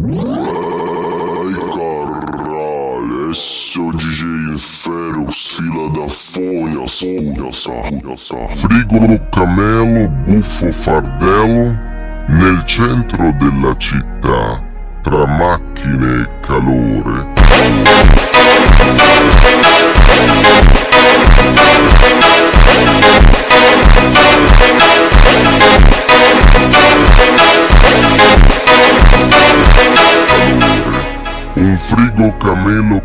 Ai caralho, esse é o DJ Infero, fila da fonha, Frigo no camelo, buffo fardello, nel centro della città, tra macchine e calore. Un frigo camelo